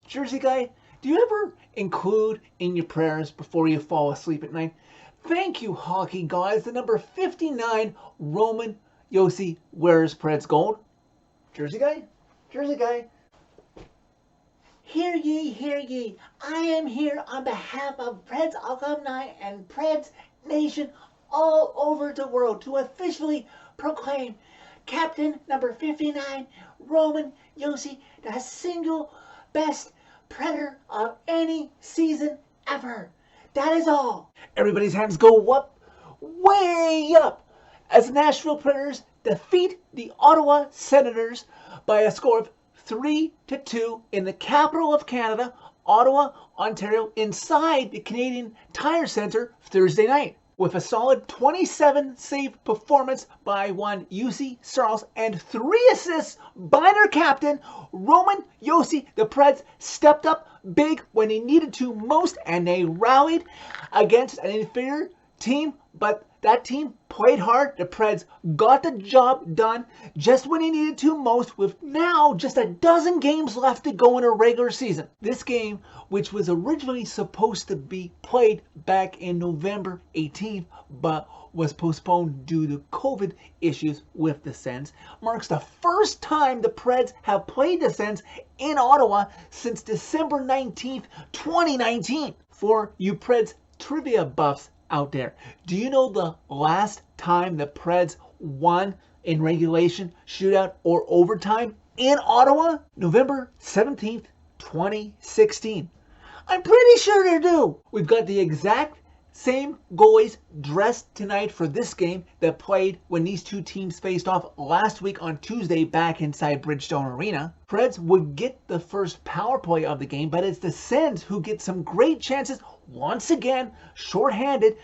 Jersey guy, do you ever include in your prayers before you fall asleep at night? Thank you, hockey gods. The number 59 Roman Yossi wears Preds gold. Jersey guy? Jersey guy? Hear ye, hear ye. I am here on behalf of Preds alumni and Preds Nation all over the world to officially proclaim Captain number 59, Roman Yossi, the single best Predator of any season ever. That is all. Everybody's hands go up, way up, as the Nashville Predators defeat the Ottawa Senators by a score of 3-2 in the capital of Canada, Ottawa, Ontario, inside the Canadian Tire Centre Thursday night. With a solid 27 save performance by one Juuse Saros and 3 assists by their captain, Roman Josi, the Preds stepped up big when they needed to most, and they rallied against an inferior team, but that team played hard. The Preds got the job done just when they needed to most, with now just a dozen games left to go in a regular season. This game, which was originally supposed to be played back in November 18th, but was postponed due to COVID issues with the Sens, marks the first time the Preds have played the Sens in Ottawa since December 19th, 2019. For you Preds trivia buffs out there, do you know the last time the Preds won in regulation, shootout, or overtime in Ottawa? November 17th, 2016. I'm pretty sure they do. We've got the exact same goalies dressed tonight for this game that played when these two teams faced off last week on Tuesday back inside Bridgestone Arena. Preds would get the first power play of the game, but it's the Sens who get some great chances once again, shorthanded.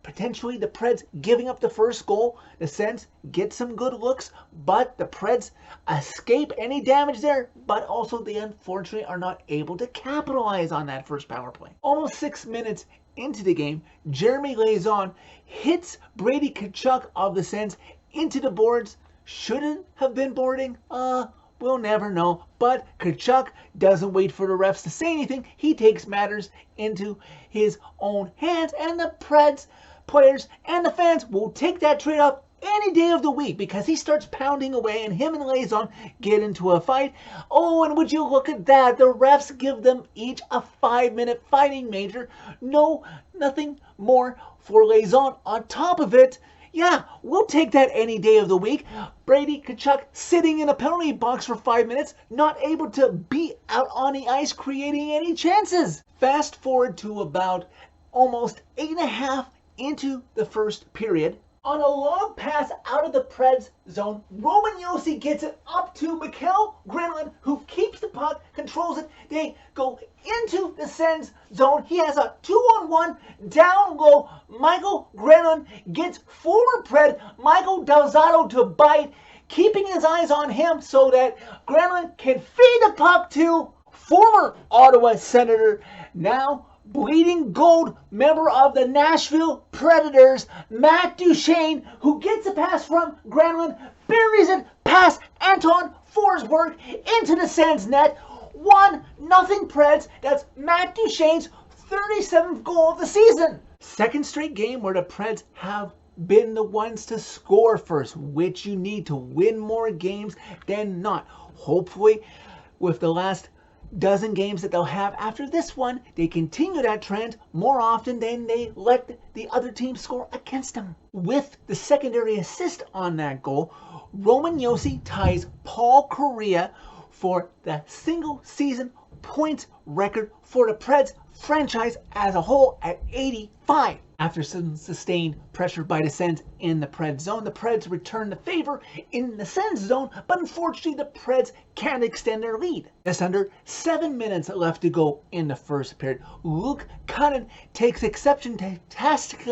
Potentially the Preds giving up the first goal. The Sens get some good looks, but the Preds escape any damage there, but also they unfortunately are not able to capitalize on that first power play. Almost 6 minutes into the game, Jeremy Lauzon hits Brady Tkachuk of the Sens into the boards. Shouldn't have been boarding. We'll never know. But Tkachuk doesn't wait for the refs to say anything. He takes matters into his own hands, and the Preds players and the fans will take that trade off any day of the week because he starts pounding away and him and Lauzon get into a fight. Oh, and would you look at that? The refs give them each a 5-minute fighting major. No, nothing more for Lauzon. On top of it, yeah, we'll take that any day of the week. Brady Tkachuk sitting in a penalty box for 5 minutes, not able to be out on the ice creating any chances. Fast forward to about almost 8.5 into the first period. On a long pass out of the Preds zone, Roman Josi gets it up to Mikael Granlund, who keeps the puck, controls it. They go into the Sens zone. He has a 2-on-1 down low. Michael Granlund gets former Pred Michael Delzato to bite, keeping his eyes on him so that Granlund can feed the puck to former Ottawa Senator, now bleeding gold member of the Nashville Predators, Matt Duchene, who gets a pass from Granlund, buries it past Anton Forsberg into the Sens net. 1-0 Preds. That's Matt Duchene's 37th goal of the season. Second straight game where the Preds have been the ones to score first, which you need to win more games than not. Hopefully, with the last dozen games that they'll have after this one, they continue that trend more often than they let the other team score against them. With the secondary assist on that goal, Roman Josi ties Paul Kariya for the single season points record for the Preds franchise as a whole at 85. After some sustained pressure by the Sens in the Preds zone, the Preds return the favor in the Sens zone, but unfortunately the Preds can't extend their lead. Just under 7 minutes left to go in the first period. Luke Cunnin takes exception to the tactics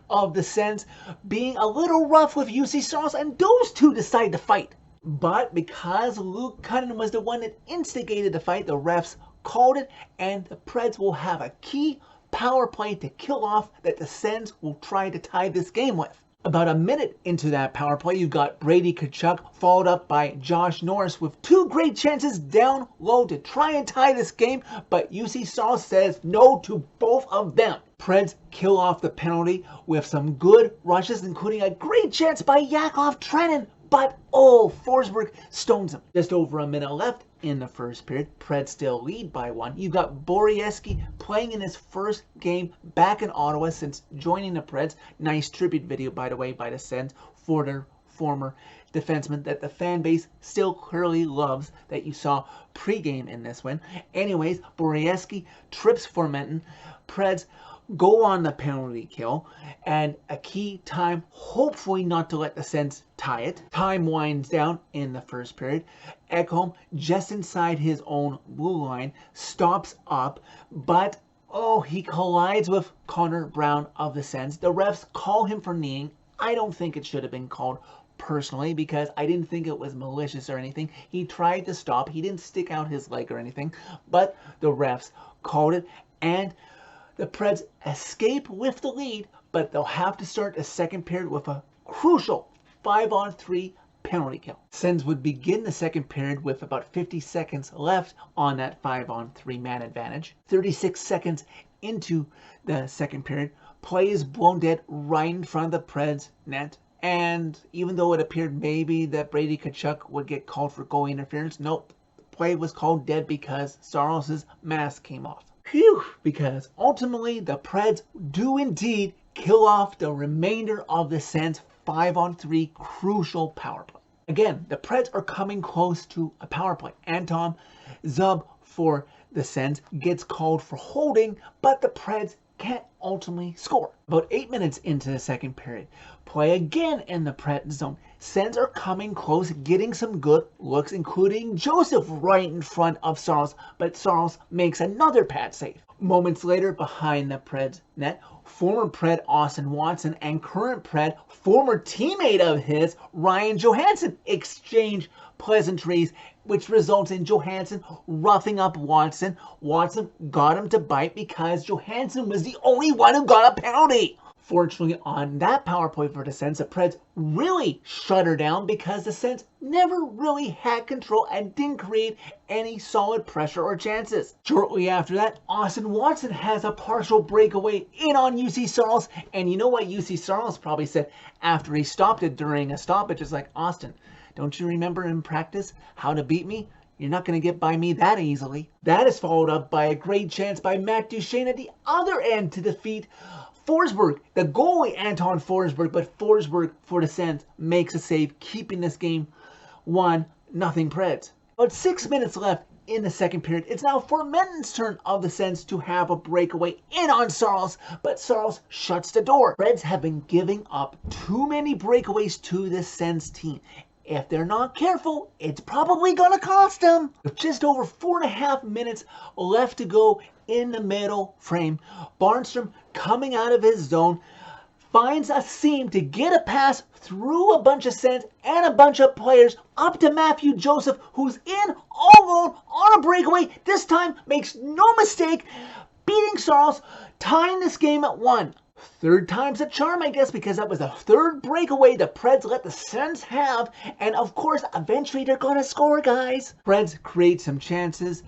of the Sens being a little rough with Juuse Saros, and those two decide to fight. But because Luke Cunnin was the one that instigated the fight, the refs called it, and the Preds will have a key power play to kill off that the Sens will try to tie this game with. About a minute into that power play, you've got Brady Tkachuk followed up by Josh Norris with two great chances down low to try and tie this game, but UC Saros says no to both of them. Preds kill off the penalty with some good rushes, including a great chance by Yakov Trenin, but Forsberg stones him. Just over a minute left in the first period. Preds still lead by 1. You've got Borieski playing in his first game back in Ottawa since joining the Preds. Nice tribute video, by the way, by the Sens for their former defenseman that the fan base still clearly loves that you saw pregame in this win. Anyways, Borieski trips Formenton. Preds go on the penalty kill, and a key time, hopefully not to let the Sens tie it. Time winds down in the first period. Ekholm, just inside his own blue line, stops up, but he collides with Connor Brown of the Sens. The refs call him for kneeing. I don't think it should have been called personally, because I didn't think it was malicious or anything. He tried to stop. He didn't stick out his leg or anything, but the refs called it, and the Preds escape with the lead, but they'll have to start a second period with a crucial 5-on-3 penalty kill. Sens would begin the second period with about 50 seconds left on that 5-on-3 man advantage. 36 seconds into the second period, play is blown dead right in front of the Preds net. And even though it appeared maybe that Brady Tkachuk would get called for goal interference, nope. The play was called dead because Saros' mask came off. Phew, because ultimately the Preds do indeed kill off the remainder of the Sens' 5-on-3 crucial power play. Again, the Preds are coming close to a power play. Anton Zub for the Sens gets called for holding, but the Preds can't ultimately score. About 8 minutes into the second period, play again in the Preds zone. Sens are coming close, getting some good looks, including Joseph right in front of Saros, but Saros makes another pad save. Moments later, behind the Preds net, former Pred Austin Watson and current Pred former teammate of his, Ryan Johansson, exchange pleasantries, which results in Johansson roughing up Watson. Watson got him to bite because Johansson was the only one who got a penalty. Fortunately, on that power play for the Sens, the Preds really shut her down because the Sens never really had control and didn't create any solid pressure or chances. Shortly after that, Austin Watson has a partial breakaway in on UC Saros, and you know what UC Saros probably said after he stopped it during a stoppage? It's like, Austin, don't you remember in practice how to beat me? You're not going to get by me that easily. That is followed up by a great chance by Matt Duchene at the other end to defeat Forsberg, the goalie Anton Forsberg, but Forsberg for the Sens makes a save, keeping this game 1-0 Preds. About 6 minutes left in the second period. It's now Formenton's turn of the Sens to have a breakaway in on Saros, but Saros shuts the door. Preds have been giving up too many breakaways to this Sens team. If they're not careful, it's probably going to cost them. With just over 4.5 minutes left to go in the middle frame, Barnstrom, coming out of his zone, finds a seam to get a pass through a bunch of Sens and a bunch of players up to Matthew Joseph, who's in all alone on a breakaway. This time makes no mistake, beating Saros, tying this game at 1. Third time's a charm, I guess, because that was the third breakaway the Preds let the Sens have. And of course, eventually they're going to score, guys. Preds create some chances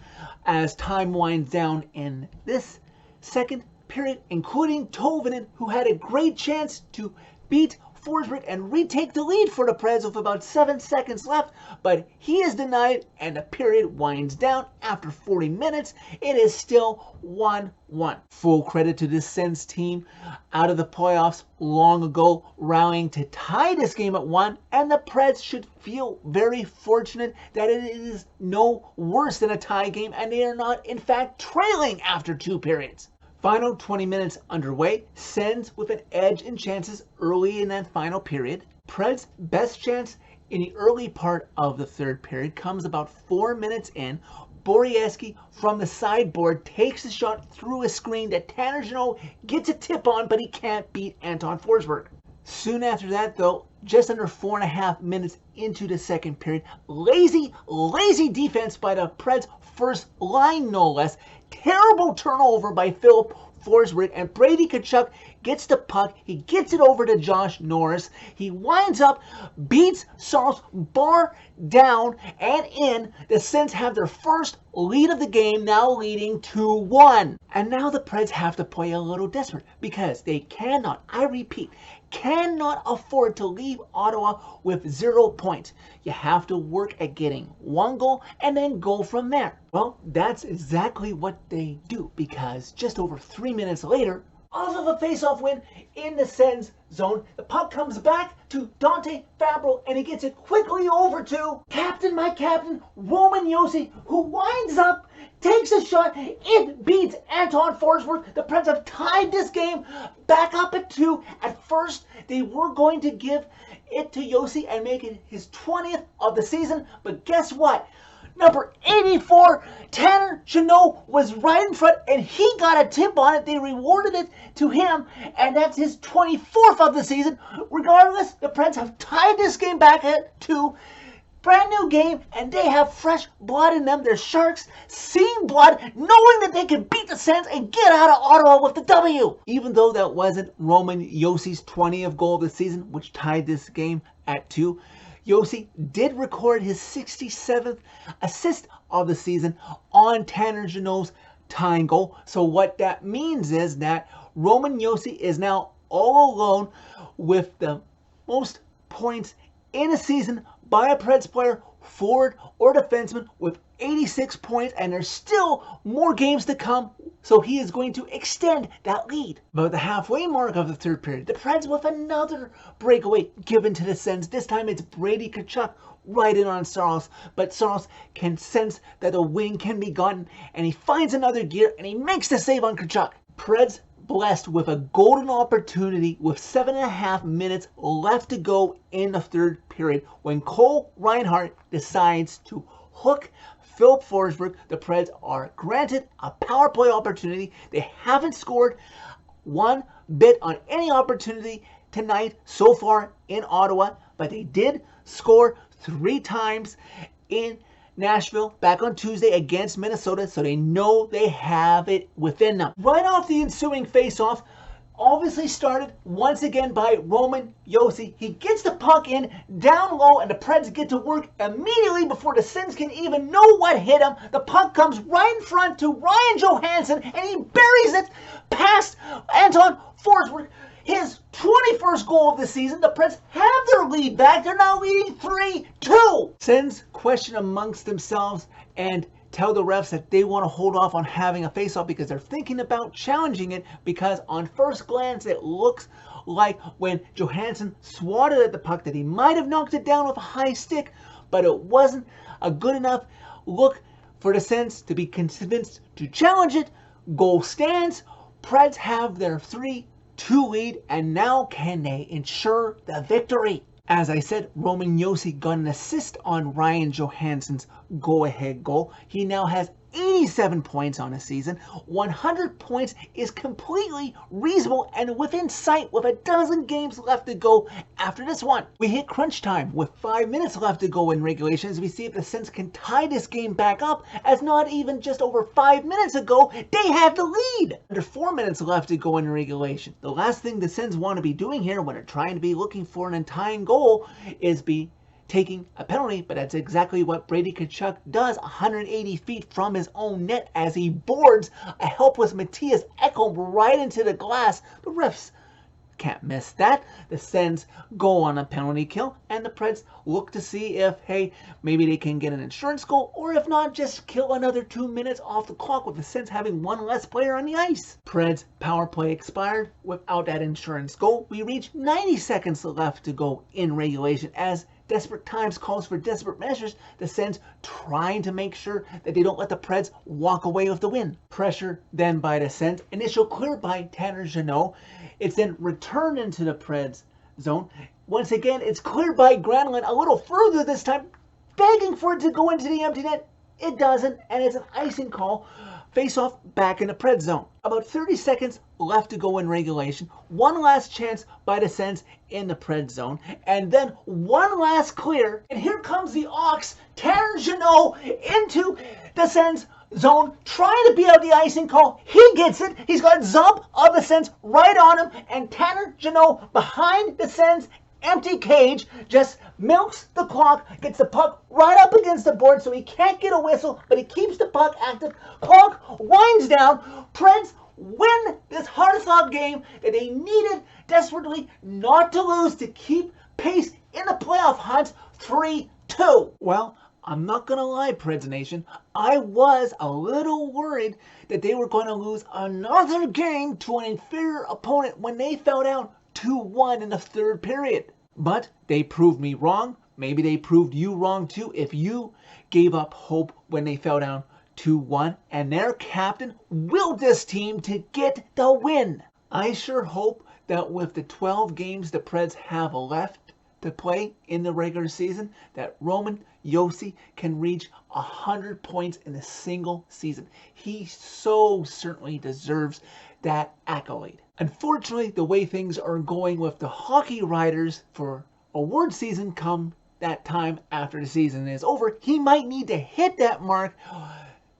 as time winds down in this second period, including Tolvanen, who had a great chance to beat Forsberg and retake the lead for the Preds with about 7 seconds left, but he is denied and the period winds down. After 40 minutes, it is still 1-1. Full credit to this Sens team out of the playoffs long ago, rallying to tie this game at 1, and the Preds should feel very fortunate that it is no worse than a tie game and they are not in fact trailing after 2 periods. Final 20 minutes underway. Sens with an edge in chances early in that final period. Preds' best chance in the early part of the third period comes about 4 minutes in. Borieski from the sideboard takes a shot through a screen that Tanner Jeannot gets a tip on, but he can't beat Anton Forsberg. Soon after that, though, just under 4.5 minutes into the second period, lazy defense by the Preds' first line, no less. Terrible turnover by Philip Forsberg, and Brady Tkachuk gets the puck. He gets it over to Josh Norris. He winds up, beats Saros, bar down and in. The Sens have their first lead of the game, now leading 2-1. And now the Preds have to play a little desperate because they cannot, I repeat, cannot afford to leave Ottawa with 0 points. You have to work at getting 1 goal and then go from there. Well, that's exactly what they do, because just over 3 minutes later, off of a face-off win in the Sens zone, the puck comes back to Dante Fabro, and he gets it quickly over to my captain, Roman Josi, who winds up, takes a shot. It beats Anton Forsberg. The Preds have tied this game back up at 2. At first, they were going to give it to Josi and make it his 20th of the season, but guess what? Number 84, Tanner Jeannot, was right in front, and he got a tip on it. They rewarded it to him, and that's his 24th of the season. Regardless, the Preds have tied this game back at 2. Brand new game, and they have fresh blood in them. They're Sharks, seeing blood, knowing that they can beat the Sens and get out of Ottawa with the W. Even though that wasn't Roman Josi's 20th goal of the season, which tied this game at 2, Josi did record his 67th assist of the season on Tanner Jeannot's tying goal. So what that means is that Roman Josi is now all alone with the most points in a season by a Preds player, forward or defenseman, with 86 points, and there's still more games to come, so he is going to extend that lead. About the halfway mark of the third period, the Preds with another breakaway given to the Sens. This time it's Brady Tkachuk right in on Saros, but Saros can sense that a win can be gotten, and he finds another gear, and he makes the save on Tkachuk. Preds blessed with a golden opportunity with 7.5 minutes left to go in the third period when Cole Reinhardt decides to hook Philip Forsberg. The Preds are granted a power play opportunity. They haven't scored one bit on any opportunity tonight so far in Ottawa, but they did score 3 times in Nashville back on Tuesday against Minnesota, so they know they have it within them. Right off the ensuing face-off, obviously started once again by Roman Josi. He gets the puck in down low, and the Preds get to work immediately before the Sens can even know what hit him. The puck comes right in front to Ryan Johansson, and he buries it past Anton Forsberg. His 21st goal of the season. The Preds have their lead back. They're now leading 3-2. Sens question amongst themselves and tell the refs that they want to hold off on having a face-off because they're thinking about challenging it, because on first glance it looks like when Johansson swatted at the puck that he might have knocked it down with a high stick, but it wasn't a good enough look for the Sens to be convinced to challenge it. Goal stands. Preds have their 3-2 lead, and now can they ensure the victory? As I said, Roman Josi got an assist on Ryan Johansson's go-ahead goal. He now has 87 points on the season. 100 points is completely reasonable and within sight with a dozen games left to go after this one. We hit crunch time with 5 minutes left to go in regulation as we see if the Sens can tie this game back up, as not even just over 5 minutes ago, they had the lead. Under 4 minutes left to go in regulation. The last thing the Sens want to be doing here when they're trying to be looking for an untying goal is be taking a penalty, but that's exactly what Brady Tkachuk does 180 feet from his own net as he boards a helpless Matthias Ekholm right into the glass. The refs can't miss that. The Sens go on a penalty kill, and the Preds look to see if, hey, maybe they can get an insurance goal, or if not, just kill another 2 minutes off the clock with the Sens having one less player on the ice. Preds power play expired without that insurance goal. We reach 90 seconds left to go in regulation as desperate times calls for desperate measures. The Sens trying to make sure that they don't let the Preds walk away with the win. Pressure then by the Sens. Initial clear by Tanner Jeannot. It's then returned into the Preds zone. Once again, it's cleared by Granlund a little further this time, begging for it to go into the empty net. It doesn't, and it's an icing call. Face off back in the Preds zone. About 30 seconds left to go in regulation. One last chance by the Sens in the Preds zone. And then one last clear. And here comes the Ox, Tanner Jeannot, into the Sens zone, trying to beat out the icing call. He gets it. He's got Zump of the Sens right on him, and Tanner Jeannot behind the Sens empty cage just milks the clock, gets the puck right up against the board so he can't get a whistle, but he keeps the puck active. Clock winds down. Preds win this hard-fought game that they needed desperately not to lose to keep pace in the playoff hunt. 3-2. Well, I'm not going to lie, Preds Nation. I was a little worried that they were going to lose another game to an inferior opponent when they fell down 2-1 in the third period. But they proved me wrong. Maybe they proved you wrong too if you gave up hope when they fell down 2-1 and their captain willed this team to get the win. I sure hope that with the 12 games the Preds have left to play in the regular season, that Roman Josi can reach 100 points in a single season. He so certainly deserves that accolade. Unfortunately, the way things are going with the hockey writers for award season come that time after the season is over, he might need to hit that mark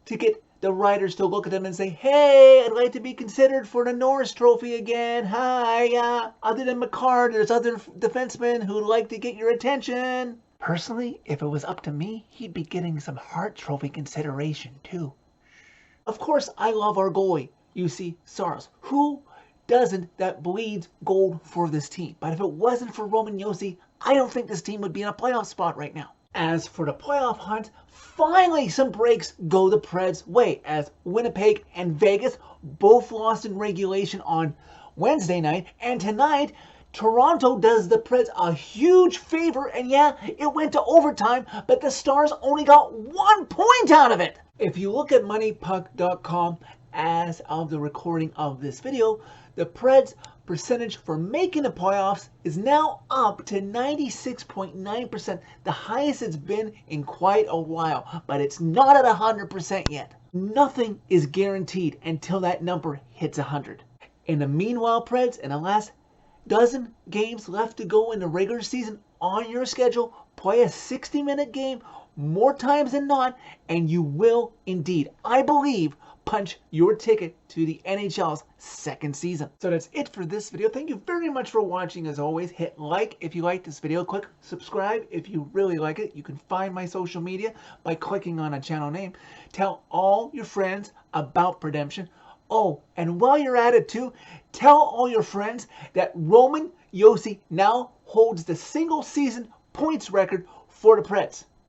to get the writers to look at him and say, hey, I'd like to be considered for the Norris Trophy again. Hi, other than McCarr, there's other defensemen who'd like to get your attention. Personally, if it was up to me, he'd be getting some Hart Trophy consideration too. Of course, I love our goalie, Juuse Saros. Who doesn't that bleeds gold for this team? But if it wasn't for Roman Josi, I don't think this team would be in a playoff spot right now. As for the playoff hunt, finally some breaks go the Preds' way as Winnipeg and Vegas both lost in regulation on Wednesday night. And tonight, Toronto does the Preds a huge favor. And yeah, it went to overtime, but the Stars only got 1 point out of it. If you look at MoneyPuck.com as of the recording of this video, the Preds' percentage for making the playoffs is now up to 96.9%, the highest it's been in quite a while, but it's not at 100% yet. Nothing is guaranteed until that number hits 100. In the meanwhile, Preds, in the last dozen games left to go in the regular season on your schedule, play a 60-minute game more times than not, and you will indeed, I believe, punch your ticket to the NHL's second season. So that's it for this video. Thank you very much for watching. As always, hit like if you like this video. Click subscribe if you really like it. You can find my social media by clicking on a channel name. Tell all your friends about Redemption. Oh, and while you're at it too, tell all your friends that Roman Josi now holds the single season points record for the Preds.